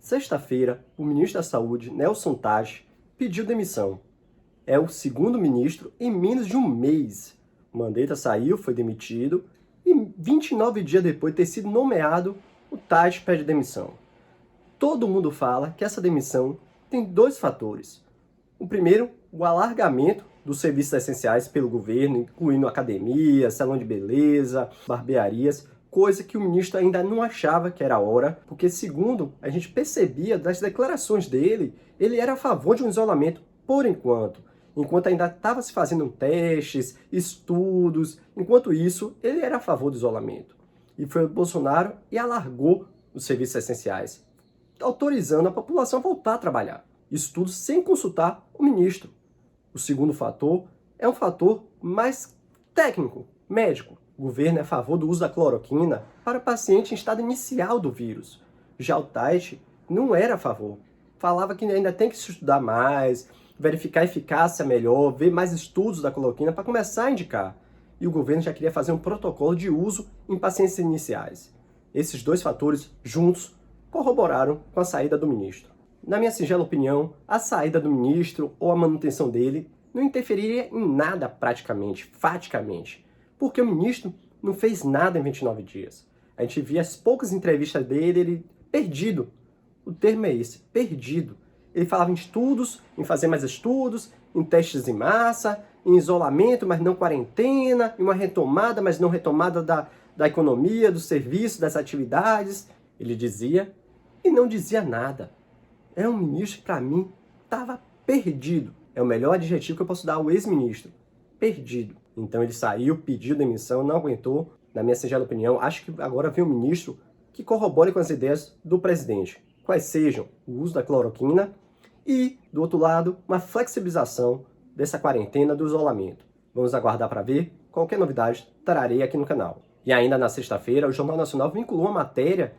Sexta-feira, o ministro da Saúde, Nelson Taixe, pediu demissão. É o segundo ministro em menos de um mês. O Mandetta saiu, foi demitido, e 29 dias depois de ter sido nomeado, o Taixe pede demissão. Todo mundo fala que essa demissão tem dois fatores. O primeiro, o alargamento dos serviços essenciais pelo governo, incluindo academia, salão de beleza, barbearias, coisa que o ministro ainda não achava que era a hora, porque segundo a gente percebia das declarações dele, ele era a favor de um isolamento por enquanto ainda estava se fazendo testes, estudos, enquanto isso ele era a favor do isolamento. E foi o Bolsonaro e alargou os serviços essenciais, autorizando a população a voltar a trabalhar. Isso tudo sem consultar o ministro. O segundo fator é um fator mais técnico, médico. O governo é a favor do uso da cloroquina para paciente em estado inicial do vírus. Já o Taixe não era a favor. Falava que ainda tem que se estudar mais, verificar a eficácia melhor, ver mais estudos da cloroquina para começar a indicar. E o governo já queria fazer um protocolo de uso em pacientes iniciais. Esses dois fatores, juntos, corroboraram com a saída do ministro. Na minha singela opinião, a saída do ministro ou a manutenção dele não interferiria em nada praticamente, faticamente, porque o ministro não fez nada em 29 dias. A gente via as poucas entrevistas dele, ele perdido. O termo é esse, perdido. Ele falava em estudos, em fazer mais estudos, em testes em massa, em isolamento, mas não quarentena, em uma retomada, mas não retomada da economia, do serviço, das atividades. Ele dizia e não dizia nada. É um ministro que, para mim, estava perdido. É o melhor adjetivo que eu posso dar ao ex-ministro. Perdido. Então ele saiu, pediu demissão, não aguentou. Na minha singela opinião, acho que agora vem um ministro que corrobore com as ideias do presidente. Quais sejam o uso da cloroquina e, do outro lado, uma flexibilização dessa quarentena do isolamento. Vamos aguardar para ver. Qualquer novidade, trarei aqui no canal. E ainda na sexta-feira, o Jornal Nacional vinculou uma matéria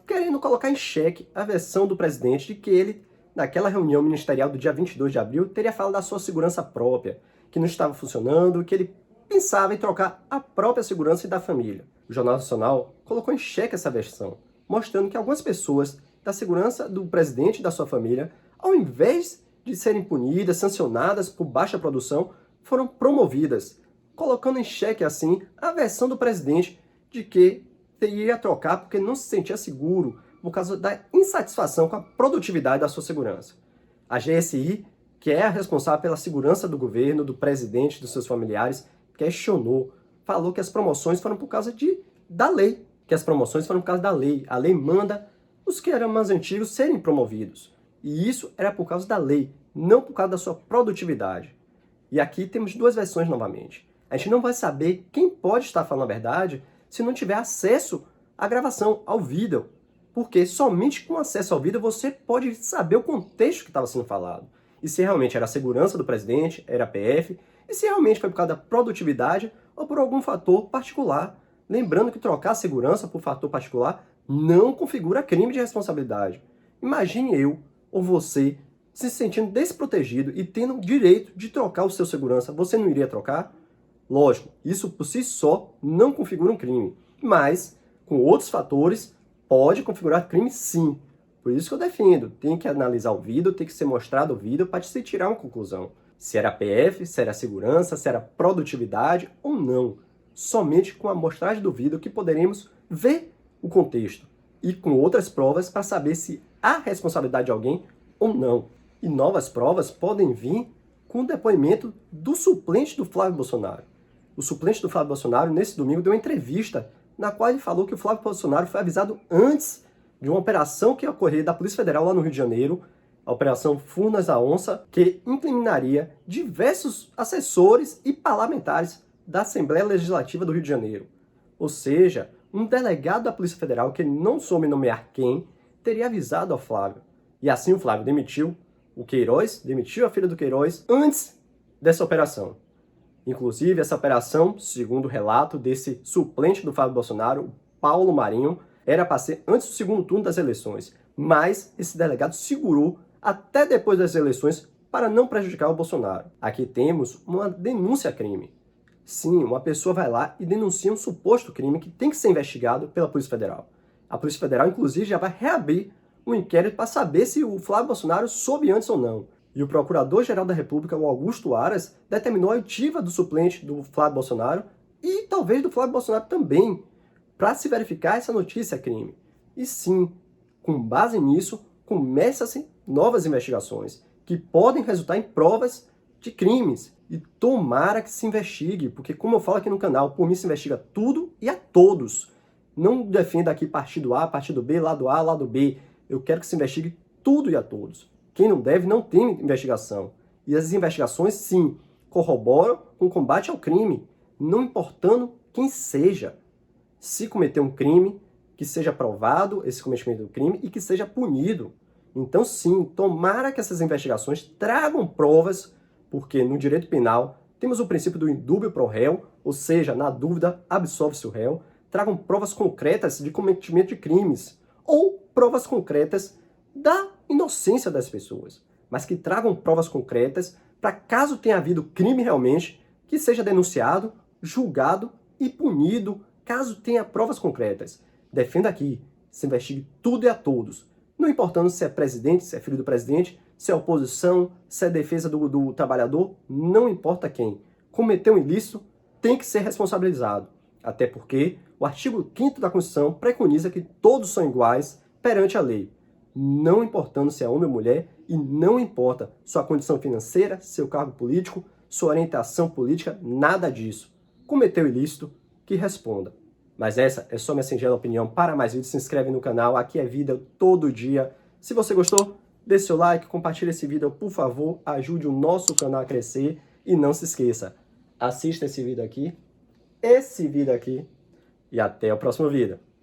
querendo colocar em xeque a versão do presidente de que ele, naquela reunião ministerial do dia 22 de abril, teria falado da sua segurança própria, que não estava funcionando, que ele pensava em trocar a própria segurança e da família. O Jornal Nacional colocou em xeque essa versão, mostrando que algumas pessoas da segurança do presidente e da sua família, ao invés de serem punidas, sancionadas por baixa produção, foram promovidas, colocando em xeque, assim, a versão do presidente de que iria trocar porque não se sentia seguro por causa da insatisfação com a produtividade da sua segurança. A GSI, que é a responsável pela segurança do governo, do presidente e dos seus familiares, questionou, falou que as promoções foram por causa da lei, A lei manda os que eram mais antigos serem promovidos. E isso era por causa da lei, não por causa da sua produtividade. E aqui temos duas versões novamente. A gente não vai saber quem pode estar falando a verdade se não tiver acesso à gravação, ao vídeo. Porque somente com acesso ao vídeo você pode saber o contexto que estava sendo falado. E se realmente era a segurança do presidente, era a PF, e se realmente foi por causa da produtividade ou por algum fator particular. Lembrando que trocar a segurança por fator particular não configura crime de responsabilidade. Imagine eu ou você se sentindo desprotegido e tendo o direito de trocar o seu segurança. Você não iria trocar? Lógico, isso por si só não configura um crime, mas com outros fatores pode configurar crime sim. Por isso que eu defendo, tem que analisar o vídeo, tem que ser mostrado o vídeo para se tirar uma conclusão. Se era PF, se era segurança, se era produtividade ou não. Somente com a amostragem do vídeo que poderemos ver o contexto e com outras provas para saber se há responsabilidade de alguém ou não. E novas provas podem vir com o depoimento do suplente do Flávio Bolsonaro. O suplente do Flávio Bolsonaro, nesse domingo, deu uma entrevista na qual ele falou que o Flávio Bolsonaro foi avisado antes de uma operação que ia ocorrer da Polícia Federal lá no Rio de Janeiro, a Operação Furnas da Onça, que incriminaria diversos assessores e parlamentares da Assembleia Legislativa do Rio de Janeiro. Ou seja, um delegado da Polícia Federal, que ele não soube nomear quem, teria avisado ao Flávio. E assim o Flávio demitiu o Queiroz, demitiu a filha do Queiroz antes dessa operação. Inclusive, essa operação, segundo o relato desse suplente do Flávio Bolsonaro, o Paulo Marinho, era para ser antes do segundo turno das eleições. Mas esse delegado segurou até depois das eleições para não prejudicar o Bolsonaro. Aqui temos uma denúncia-crime. Sim, uma pessoa vai lá e denuncia um suposto crime que tem que ser investigado pela Polícia Federal. A Polícia Federal, inclusive, já vai reabrir um inquérito para saber se o Flávio Bolsonaro soube antes ou não. E o Procurador-Geral da República, o Augusto Aras, determinou a oitiva do suplente do Flávio Bolsonaro e talvez do Flávio Bolsonaro também, para se verificar essa notícia crime. E sim, com base nisso, começam-se novas investigações, que podem resultar em provas de crimes. E tomara que se investigue, porque como eu falo aqui no canal, por mim se investiga tudo e a todos. Não defenda aqui partido A, partido B, lado A, lado B. Eu quero que se investigue tudo e a todos. Quem não deve, não tem investigação. E as investigações, sim, corroboram com o combate ao crime, não importando quem seja. Se cometer um crime, que seja provado esse cometimento do crime e que seja punido. Então, sim, tomara que essas investigações tragam provas, porque no direito penal temos o princípio do indúbio pro réu, ou seja, na dúvida, absolve-se o réu, tragam provas concretas de cometimento de crimes, ou provas concretas da inocência das pessoas, mas que tragam provas concretas para, caso tenha havido crime realmente, que seja denunciado, julgado e punido, caso tenha provas concretas. Defenda aqui, se investigue tudo e a todos, não importando se é presidente, se é filho do presidente, se é oposição, se é defesa do trabalhador, não importa quem. Cometeu um ilícito, tem que ser responsabilizado. Até porque o artigo 5º da Constituição preconiza que todos são iguais perante a lei, não importando se é homem ou mulher, e não importa sua condição financeira, seu cargo político, sua orientação política, nada disso. Cometeu ilícito, que responda. Mas essa é só minha singela opinião. Para mais vídeos, se inscreve no canal. Aqui é vida todo dia. Se você gostou, deixe seu like, compartilhe esse vídeo, por favor. Ajude o nosso canal a crescer. E não se esqueça, assista esse vídeo aqui, e até o próximo vídeo.